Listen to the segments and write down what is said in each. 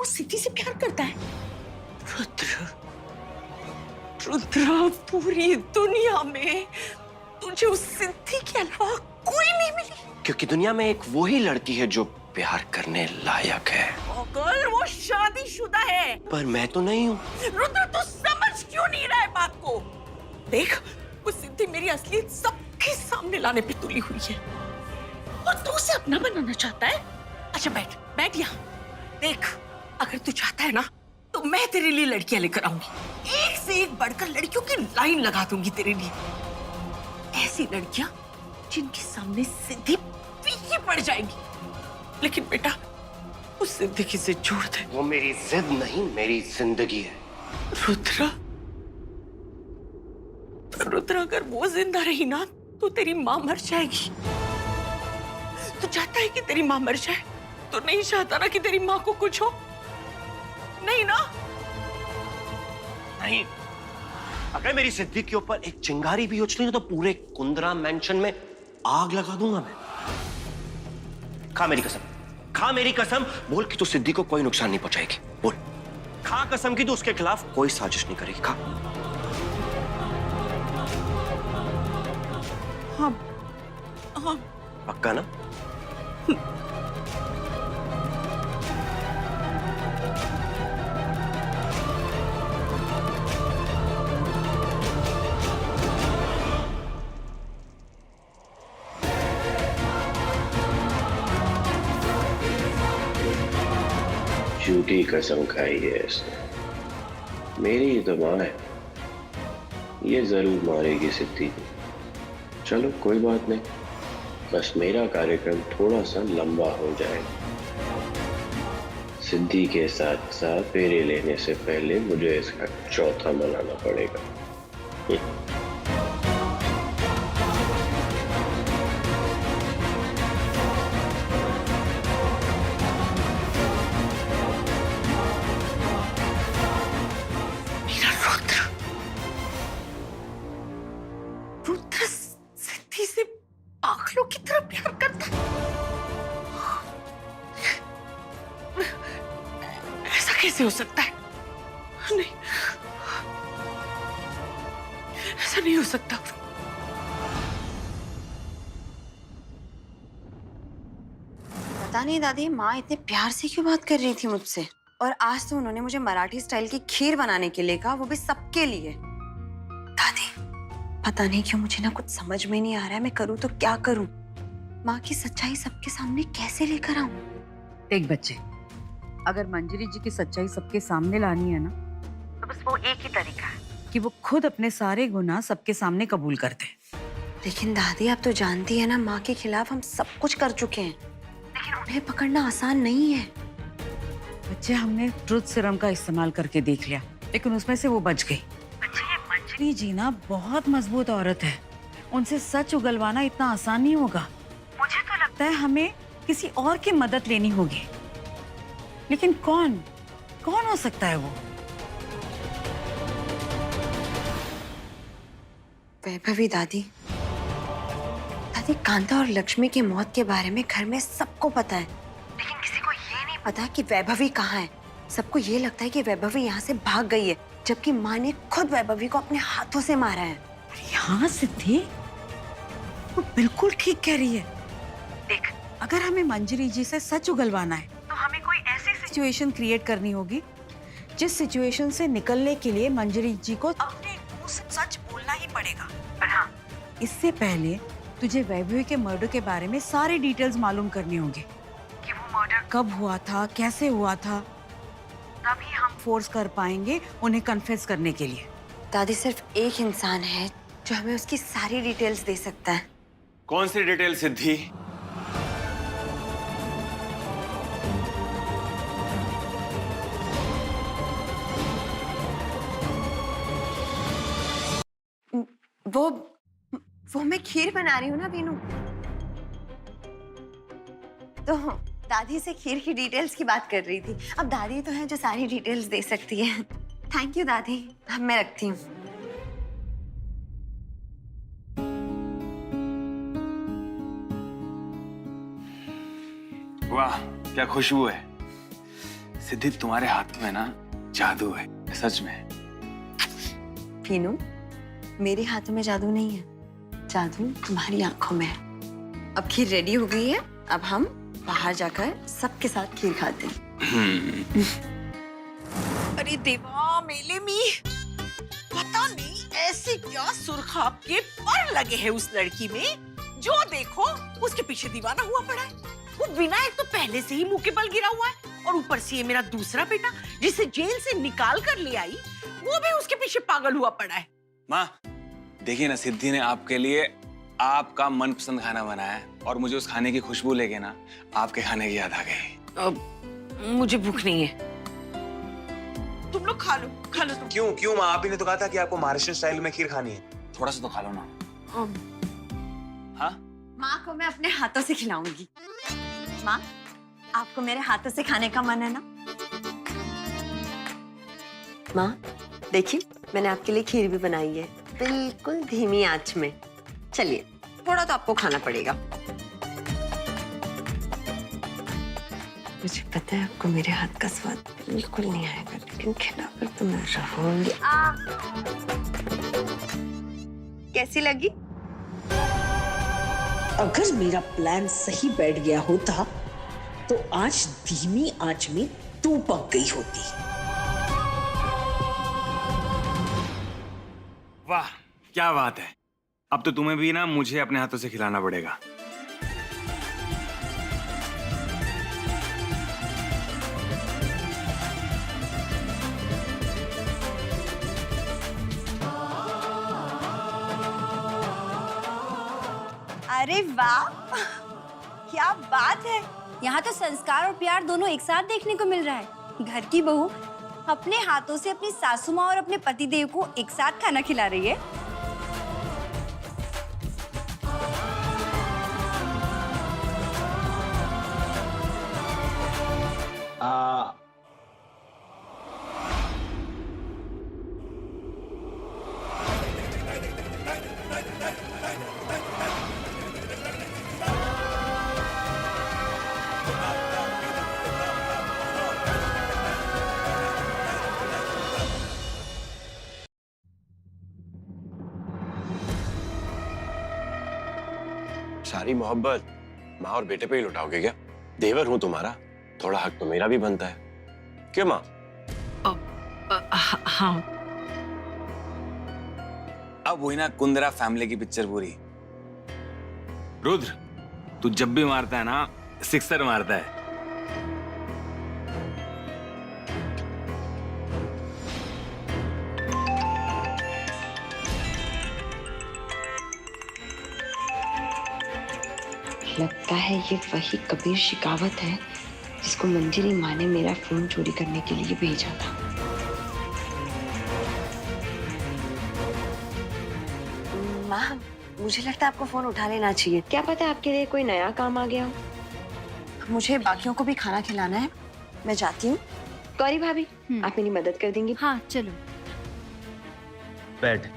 सिद्धि से प्यार करता है। रुद्र, रुद्र, पूरी दुनिया में तुझे उस सिद्धि के अलावा कोई नहीं मिली। क्योंकि दुनिया में एक वो ही लड़की है जो प्यार करने लायक है। अगर वो शादीशुदा है। पर मैं तो नहीं हूँ। रुद्र, तू समझ क्यों नहीं रहा है बात को? देख, वो सिद्धि मेरी असलियत सबके सामने लाने पे तुली हुई है और तू उसे अपना बनाना चाहता है। अच्छा बैठ, बैठ यहाँ। देख, अगर तू चाहता है ना तो मैं तेरे लिए लड़कियां लेकर आऊंगी। एक से एक बढ़कर लड़कियों की लाइन लगा दूंगी तेरे लिए। ऐसी लड़कियां जिनके सामने सिद्धि पीछे पड़ जाएगी। लेकिन बेटा, उस जिंदगी से जोड़ दे। वो मेरी जिद नहीं, मेरी जिंदगी है। रुद्र, रुद्र, अगर वो जिंदा रही ना तो तेरी माँ मर जाएगी। तू चाहता है कि तेरी माँ मर जाए? तो नहीं चाहता ना कि तेरी माँ को कुछ हो? नहीं ना? नहीं। अगर मेरी सिद्धि के ऊपर एक चिंगारी भी उछली तो पूरे कुंदरा मैंशन में आग लगा दूंगा मैं। खा मेरी कसम, खा मेरी कसम, बोल कि तू सिद्धि को कोई नुकसान नहीं पहुंचाएगी। बोल, खा कसम की तू उसके खिलाफ कोई साजिश नहीं करेगी। खा। हाँ, हाँ। पक्का ना? झूठी कसम खाई है इसने। मेरी ही तो माँ है, ये जरूर मारेगी सिद्धि को। चलो कोई बात नहीं, बस मेरा कार्यक्रम थोड़ा सा लंबा हो जाएगा। सिद्धि के साथ साथ फेरे लेने से पहले मुझे इसका चौथा मनाना पड़ेगा। रुद्र सिद्धि से पागलों की तरह प्यार करता है। ऐसा कैसे हो सकता है? नहीं, ऐसा नहीं हो सकता। पता नहीं दादी, माँ इतने प्यार से क्यों बात कर रही थी मुझसे। और आज तो उन्होंने मुझे मराठी स्टाइल की खीर बनाने के लिए कहा, वो भी सबके लिए। दादी, पता नहीं क्यों मुझे ना कुछ समझ में नहीं आ रहा है, मैं करूँ तो क्या करूँ? माँ की सच्चाई सबके सामने कैसे लेकर आऊं? देख बच्चे, अगर मंजरी जी की सच्चाई सबके सामने लानी है ना तो बस वो एक ही तरीका है कि वो खुद अपने सारे गुनाह सबके सामने कबूल कर दे। लेकिन दादी, आप तो जानती है ना, माँ के खिलाफ हम सब कुछ कर चुके हैं, लेकिन उन्हें पकड़ना आसान नहीं है। बच्चे, हमने ट्रुथ सीरम का इस्तेमाल करके देख लिया, लेकिन उसमें से वो बच गई। बच्चे, ये मंजरी जी ना बहुत मजबूत औरत है, उनसे सच उगलवाना इतना आसान नहीं होगा। मुझे तो लगता है हमें किसी और की मदद लेनी होगी। लेकिन कौन कौन हो सकता है वो? वैभवी दादी। दादी, कांता और लक्ष्मी की मौत के बारे में घर में सबको पता है, लेकिन किसी को ये नहीं पता कि वैभवी कहाँ है। सबको ये लगता है कि वैभवी यहाँ से भाग गई है, जबकि माँ ने खुद वैभवी को अपने हाथों से मारा है। हाँ सिद्धि, वो बिल्कुल ठीक कह रही है। देख, अगर हमें मंजरी जी से सच उगलवाना है तो हमें कोई ऐसी सिचुएशन क्रिएट करनी होगी जिस सिचुएशन से निकलने के लिए मंजरी जी को अपने मुंह से सच बोलना ही पड़ेगा। पर हाँ, इससे पहले तुझे वैभवी के मर्डर के बारे में सारी डिटेल्स मालूम करनी होगी कि वो मर्डर कब हुआ था, कैसे हुआ था। तभी हम फोर्स कर पाएंगे उन्हें कन्फेस करने के लिए। दादी, सिर्फ एक इंसान है जो हमें उसकी सारी डिटेल्स दे सकता है। कौन सी डिटेल सिद्धि? वो मैं खीर बना रही हूँ ना वीनू, तो दादी से खीर की डिटेल्स की बात कर रही थी। अब दादी तो है जो सारी डिटेल्स दे सकती है। थैंक यू दादी, अब मैं रखती हूँ। वाह, क्या खुशबू है। सिद्धि तुम्हारे हाथ में ना जादू है, सच में। पीनू, मेरे हाथों में जादू नहीं है, जादू तुम्हारी आंखों में है। अब खीर रेडी हो गई है, अब हम बाहर जाकर सबके साथ खीर खाते हैं। अरे देवा, मेले में पता नहीं ऐसे क्या सुरखाब के पर लगे हैं उस लड़की में, जो देखो उसके पीछे दीवाना हुआ पड़ा है। वो विनायक तो पहले से ही मुंह के बल गिरा हुआ है, और ऊपर से ये मेरा दूसरा बेटा जिसे जेल से निकाल कर ले आई, वो भी उसके पीछे पागल हुआ पड़ा है। माँ, देखिए ना, सिद्धि ने आपके लिए आपका मनपसंद खाना बनाया है, और मुझे उस खाने की खुशबू लेके ना आपके खाने की याद आ गई। मुझे भूख नहीं है, तुम लोग खा लो तुम। क्यों माँ? आप ही ने तो कहा था कि आपको महाराष्ट्र स्टाइल में खीर खानी है, थोड़ा सा तो खा लो ना। हाँ, माँ को मैं अपने हाथों से खिलाऊंगी। माँ, आपको मेरे हाथों से खाने का मन है ना? माँ, देखिए मैंने आपके लिए खीर भी बनाई है, बिल्कुल धीमी आंच में। चलिए, थोड़ा तो आपको खाना पड़ेगा। मुझे पता है आपको मेरे हाथ का स्वाद बिल्कुल नहीं आएगा, लेकिन खिलाकर तो मैं रहूंगी। कैसी लगी? अगर मेरा प्लान सही बैठ गया होता तो आज धीमी आंच में तू पक गई होती। वाह क्या बात है। अब तो तुम्हें भी ना मुझे अपने हाथों से खिलाना पड़ेगा। अरे वाह, क्या बात है। यहाँ तो संस्कार और प्यार दोनों एक साथ देखने को मिल रहा है। घर की बहू अपने हाथों से अपनी सासू माँ और अपने पति देव को एक साथ खाना खिला रही है। सारी मोहब्बत माँ और बेटे पे ही लुटाओगे क्या? देवर हूं तुम्हारा, थोड़ा हक तो मेरा भी बनता है। क्यों माँ? हाँ। अब वही ना कुंद्रा फैमिली की पिक्चर पूरी। रुद्र, तू जब भी मारता है ना सिक्सर मारता है। लगता है ये वही कबीर शिकावत है जिसको मंजरी माँ ने मेरा फोन चोरी करने के लिए भेजा था। माँ, मुझे लगता है आपको फोन उठा लेना चाहिए। क्या पता आपके लिए कोई नया काम आ गया हो। मुझे बाकियों को भी खाना खिलाना है, मैं जाती हूँ। गौरी भाभी, आप मेरी मदद कर देंगी? हाँ चलो। बैठ।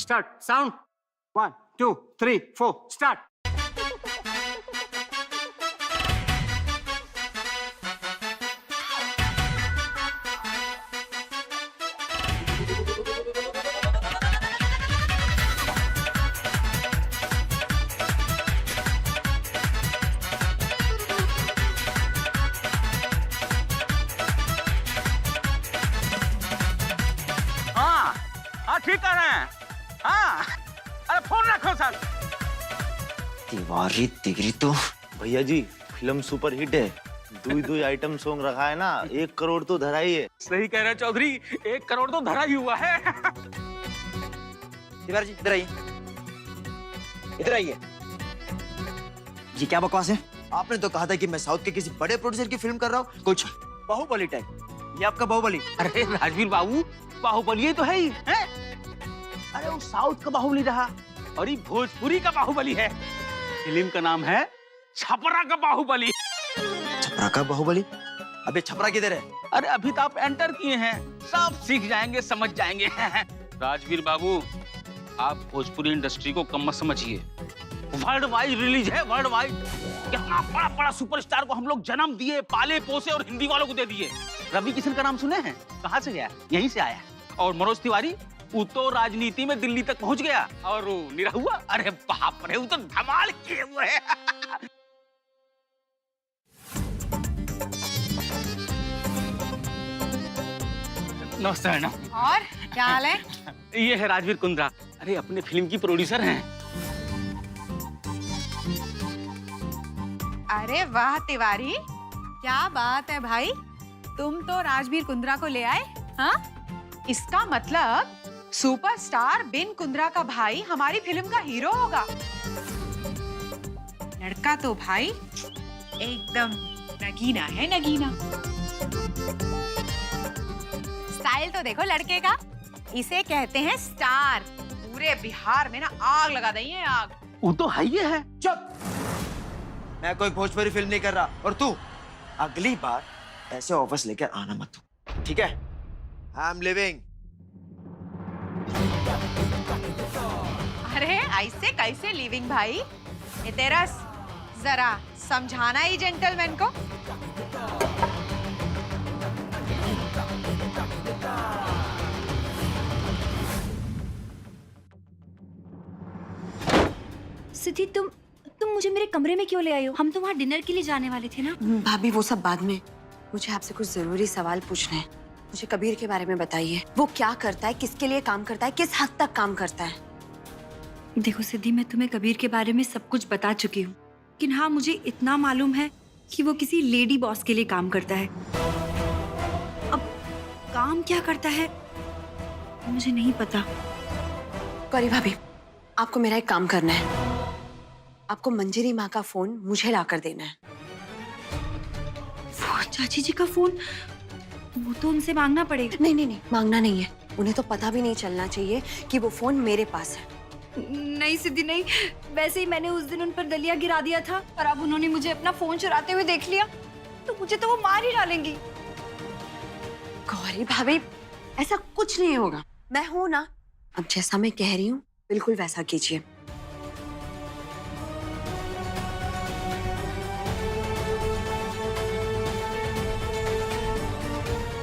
Start. Sound. 1, 2, 3, 4. Start. हाँ ठीक कर रहे हैं। हाँ, अरे फोन रखो सर। तिवारी तिगरी तो भैया जी फिल्म सुपर हिट है। दो आइटम सॉन्ग रखा है ना, 1 करोड़ तो धरा ही है। सही कह रहे चौधरी, 1 करोड़ तो धरा ही हुआ है। तिवारी जी इधर आइए, इधर आइए। ये क्या बकवास है? आपने तो कहा था कि मैं साउथ के किसी बड़े प्रोड्यूसर की फिल्म कर रहा हूँ, कुछ बाहुबली टाइप। ये आपका बाहुबली। अरे राजवीर बाबू, बाहुबली तो है ही है। अरे वो साउथ का बाहुबली रहा और ये भोजपुरी का बाहुबली है। फिल्म का नाम है छपरा का बाहुबली। छपरा का बाहुबली? अबे छपरा किधर है? अरे अभी तो आप एंटर किए हैं, सब सीख जाएंगे, समझ जाएंगे। राजवीर बाबू, आप भोजपुरी इंडस्ट्री को कम मत समझिए। वर्ल्ड वाइड रिलीज है, वर्ल्ड वाइड। क्या बड़ा बड़ा सुपरस्टार को हम लोग जन्म दिए, पाले पोसे और हिंदी वालों को दे दिए। रवि किशन का नाम सुने हैं? कहाँ से गया? यहीं से आया। और मनोज तिवारी, वो तो राजनीति में दिल्ली तक पहुंच गया। और निरहुआ, अरे बाप रे, वो तो धमाल किए हुए हैं। नमस्ते मैडम। और क्या हाल है? ये है राजवीर कुंद्रा, अरे अपने फिल्म की प्रोड्यूसर हैं। अरे वाह तिवारी, क्या बात है भाई, तुम तो राजवीर कुंद्रा को ले आए। हाँ, इसका मतलब सुपरस्टार बिन कुंद्रा का भाई हमारी फिल्म का हीरो होगा। लड़का तो भाई एकदम नगीना है, नगीना। स्टाइल तो देखो लड़के का, इसे कहते हैं स्टार। पूरे बिहार में ना आग लगा देंगे, आग। वो तो है ही है। चुप! मैं कोई भोजपुरी फिल्म नहीं कर रहा, और तू अगली बार ऐसे ऑफर्स लेके आना मत, ठीक है? I am living. अरे ऐसे कैसे लिविंग भाई? ये तेरा जरा समझाना ही जेंटलमैन को। सिद्धि, तुम मुझे मेरे कमरे में क्यों ले आई हो? हम तो वहाँ डिनर के लिए जाने वाले थे ना। भाभी वो सब बाद में, मुझे आपसे कुछ जरूरी सवाल पूछने हैं। मुझे कबीर के बारे में बताइए, वो क्या करता है, किसके लिए काम करता है, किस हद तक काम करता है? देखो सिद्धि, मैं तुम्हें कबीर के बारे में सब कुछ बता चुकी हूँ, लेकिन हाँ, मुझे इतना मालूम है कि वो किसी लेडी बॉस के लिए काम करता है। अब काम क्या करता है मुझे नहीं पता। गौरी भाभी, आपको मेरा एक काम करना है। आपको मंजरी माँ का फोन मुझे लाकर देना है। वो चाची जी का फोन, वो तो उनसे मांगना पड़ेगा। नहीं नहीं नहीं, मांगना नहीं है। उन्हें तो पता भी नहीं चलना चाहिए कि वो फोन मेरे पास है। नहीं सिद्धि नहीं, वैसे ही मैंने उस दिन उन पर दलिया गिरा दिया था, और अब उन्होंने मुझे अपना फोन चुराते हुए देख लिया तो मुझे तो वो मार ही डालेंगी। गौरी भाभी, ऐसा कुछ नहीं होगा, मैं हूं ना। अब जैसा मैं कह रही हूँ बिल्कुल वैसा कीजिए।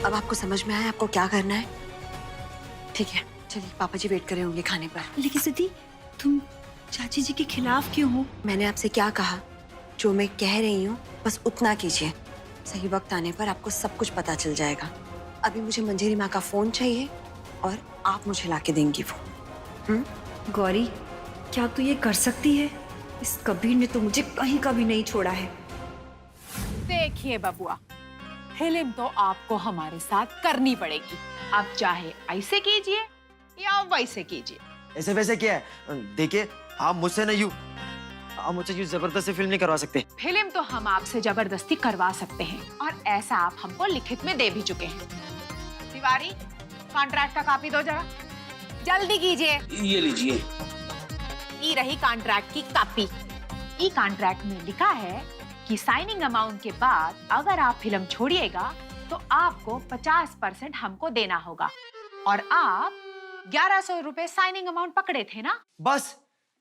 अब आपको समझ में आया आपको क्या करना है? ठीक है, चलिए, पापा जी वेट कर रहे होंगे खाने पर। लेकिन सिद्धि, तुम चाची जी के खिलाफ क्यों हो? मैंने आपसे क्या कहा? जो मैं कह रही हूँ बस उतना कीजिए। सही वक्त आने पर आपको सब कुछ पता चल जाएगा। अभी मुझे मंजरी माँ का फोन चाहिए और आप मुझे लाके देंगी वो। गौरी, क्या तू ये कर सकती है? इस कबीर ने तो मुझे कहीं कभी नहीं छोड़ा है। देखिए बबुआ, फिल्म तो आपको हमारे साथ करनी पड़ेगी। आप चाहे ऐसे कीजिए या वैसे कीजिए। ऐसे वैसे क्या है? देखिए, आप मुझसे ना यूं, आप मुझसे यूं जबरदस्ती फिल्म नहीं करवा सकते। फिल्म तो हम आपसे जबरदस्ती करवा सकते हैं, और ऐसा आप हमको लिखित में दे भी चुके हैं। तिवारी, कॉन्ट्रैक्ट का कॉपी दो जरा, जल्दी कीजिए। ये लीजिए। ये रही कॉन्ट्रैक्ट की कॉपी। ये कॉन्ट्रैक्ट में लिखा है कि साइनिंग अमाउंट के बाद अगर आप फिल्म छोड़िएगा तो आपको 50% हमको देना होगा, और आप 1100 रुपए साइनिंग अमाउंट पकड़े थे ना। बस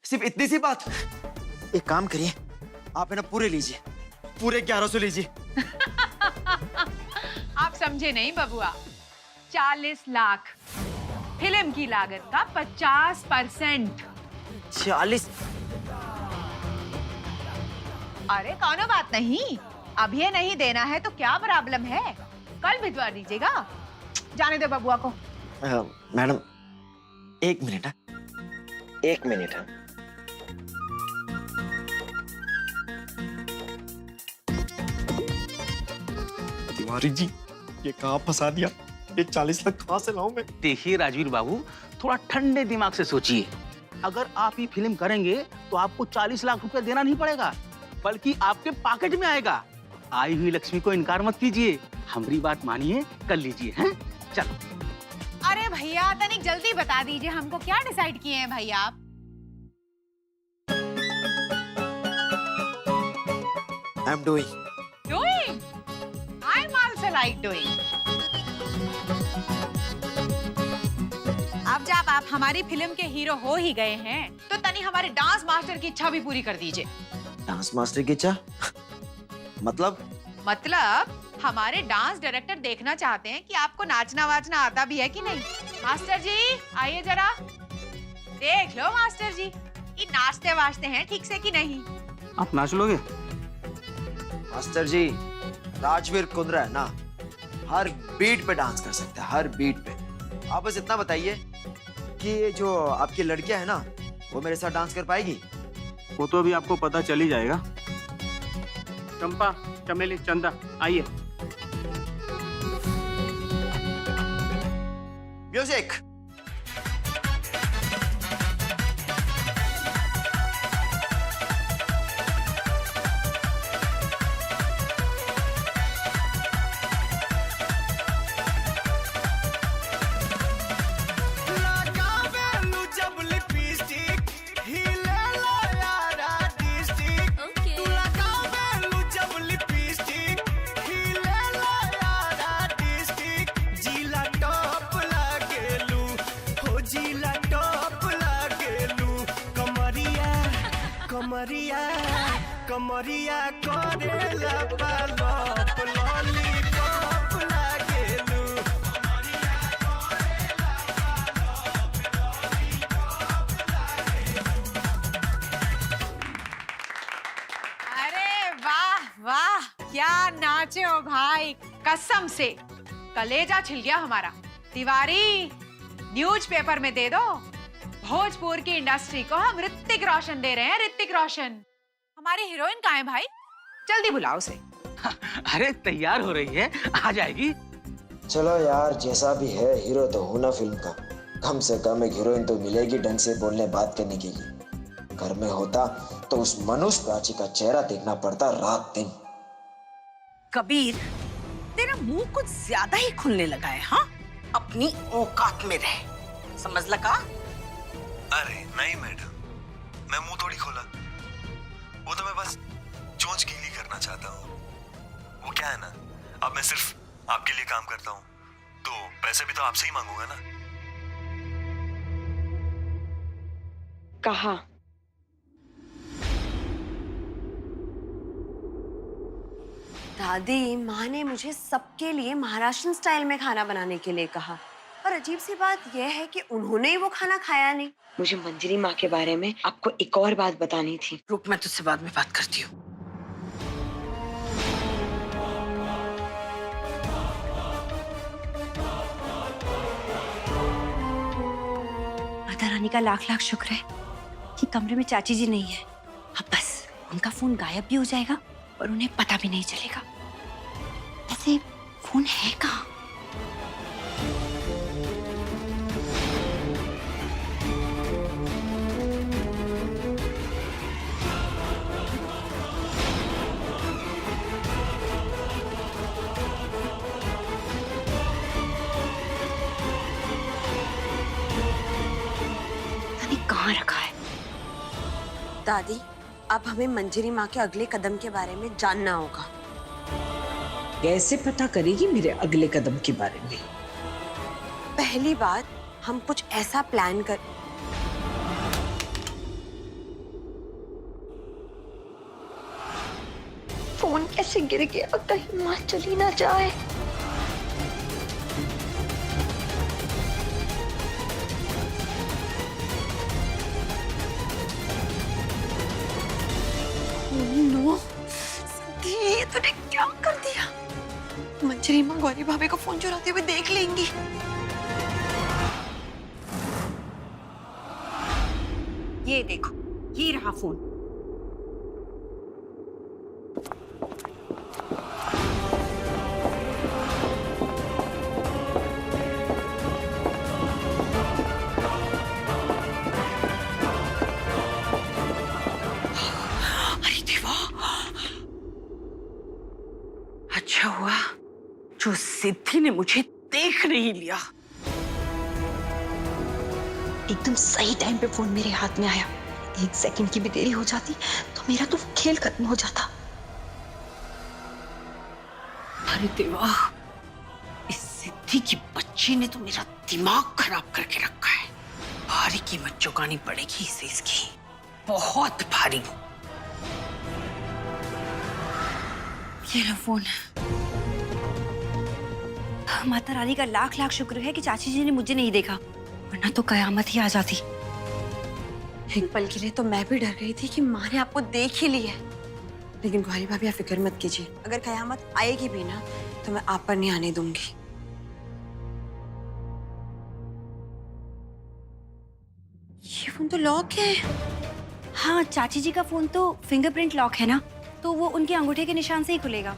सिर्फ इतनी सी बात। एक काम करिए, आप है ना पूरे लीजिए, पूरे 1100 लीजिए। आप समझे नहीं बबुआ, 40 लाख फिल्म की लागत का 50%। 40? अरे कौनो बात नहीं, अब ये नहीं देना है तो क्या प्रॉब्लम है, कल भिजवा दीजिएगा। जाने दो बबुआ को। मैडम, एक मिनट। तिवारी जी, ये कहाँ फंसा दिया? ये 40 लाख कहाँ से लाऊं मैं? देखिए राजवीर बाबू, थोड़ा ठंडे दिमाग से सोचिए। अगर आप ये फिल्म करेंगे तो आपको 40 लाख रुपए देना नहीं पड़ेगा, बल्कि आपके पॉकेट में आएगा। आई हुई लक्ष्मी को इनकार मत कीजिए, हमारी बात मानिए, कर लीजिए। हैं? चलो। अरे भैया, तनिक जल्दी बता दीजिए हमको, क्या डिसाइड किए हैं भैया आप? I am doing. I am also like doing. अब जब आप हमारी फिल्म के हीरो हो ही गए हैं तो तनी हमारे डांस मास्टर की इच्छा भी पूरी कर दीजिए। डांस मास्टर की इच्छा? मतलब हमारे डांस डायरेक्टर देखना चाहते हैं कि आपको नाचना वाचना आता भी है कि नहीं। मास्टर जी आइए जरा देख लो मास्टर जी, ये नाचते वाचते हैं ठीक से कि नहीं। आप नाच लोगे? मास्टर जी, राजवीर कुंद्रा है ना, हर बीट पे डांस कर सकता है, हर बीट पे। आप बस इतना बताइए कि ये जो आपकी लड़कियां है ना, वो मेरे साथ डांस कर पाएगी? वो तो अभी आपको पता चल ही जाएगा। चंपा, चमेली, चंदा आइए। म्यूजिक। कमरिया करेला पालप लॉलीपॉप लागेलू। अरे वाह वाह, क्या नाचे हो भाई, कसम से कलेजा छिल गया हमारा। तिवारी, न्यूज़पेपर में दे दो, भोजपुर की इंडस्ट्री को हम ऋतिक रोशन दे रहे हैं, ऋतिक रोशन। हमारी हीरोइन कहाँ है भाई? जल्दी बुलाओ उसे। अरे तैयार हो रही है, आ जाएगी। चलो यार, जैसा भी है हीरो तो हूं ना फिल्म का, कम से कम एक हीरोइन तो मिलेगी ढंग से बोलने बात करने के लिए। घर में होता तो उस मनुष्य प्राची का चेहरा देखना पड़ता रात दिन। कबीर, तेरा मुंह कुछ ज्यादा ही खुलने लगा है। हाँ, अपनी औकात में रह, समझ लगा? अरे नहीं मैडम, मैं मुंह थोड़ी खोला, वो तो मैं बस चोंच गीली करना चाहता हूँ। वो क्या है ना, अब मैं सिर्फ आपके लिए काम करता हूँ तो पैसे भी तो आपसे ही मांगूंगा ना। कहा दादी, माँ ने मुझे सबके लिए महाराष्ट्र स्टाइल में खाना बनाने के लिए कहा, और अजीब सी बात यह है कि उन्होंने ही वो खाना खाया नहीं। मुझे मंजरी माँ के बारे में आपको एक और बात बतानी थी। रुक, मैं तुझसे बाद में बात करती हूँ। माता रानी का लाख लाख शुक्र है कि कमरे में चाची जी नहीं है। अब बस उनका फोन गायब भी हो जाएगा और उन्हें पता भी नहीं चलेगा। ऐसे फोन है कहाँ? कहाँ रखा है? दादी, अब हमें मंजरी माँ के अगले कदम के बारे में जानना होगा। कैसे पता करेगी मेरे अगले कदम के बारे में? पहली बात, हम कुछ ऐसा प्लान कर। फोन कैसे गिर गया? कहीं माँ चली ना जाए। नो, ये तूने क्या कर दिया? मंजरी माँ गौरी भाभी को फोन चुराते हुए देख लेंगी। ये देखो, ये रहा फोन। अच्छा हुआ जो सिद्धि ने मुझे देख नहीं लिया। एकदम सही टाइम पे फोन मेरे हाथ में आया। एक सेकंड की भी देरी हो जाती तो मेरा तो खेल खत्म हो जाता। अरे देवा, भारी की बच्ची ने तो मेरा दिमाग खराब करके रखा है। भारी कीमत चुकानी पड़ेगी इसे इसकी, बहुत भारी। ये लो फोन। माता रानी का लाख लाख शुक्र है कि चाची जी ने मुझे नहीं देखा, वरना तो कयामत ही आ जाती। एक पल के लिए तो मैं भी डर गई थी कि माँ ने आपको देख ही ली है, लेकिन कुंवारी भाभी आप फिक्र मत कीजिए, अगर कयामत आएगी भी ना तो मैं आप पर नहीं आने दूंगी। ये फोन तो लॉक है। हाँ, चाची जी का फोन तो फिंगरप्रिंट लॉक है ना, तो वो उनके अंगूठे के निशान से ही खुलेगा।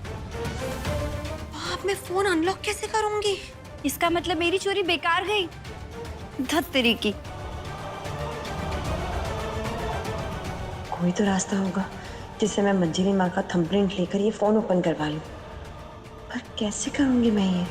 आप मैं फोन अनलॉक कैसे करूंगी? इसका मतलब मेरी चोरी बेकार गई। धत तेरी की। कोई तो रास्ता होगा जिससे मैं मंजिली माँ का थंबप्रिंट लेकर ये फोन ओपन करवा लूं, पर कैसे करूंगी मैं ये?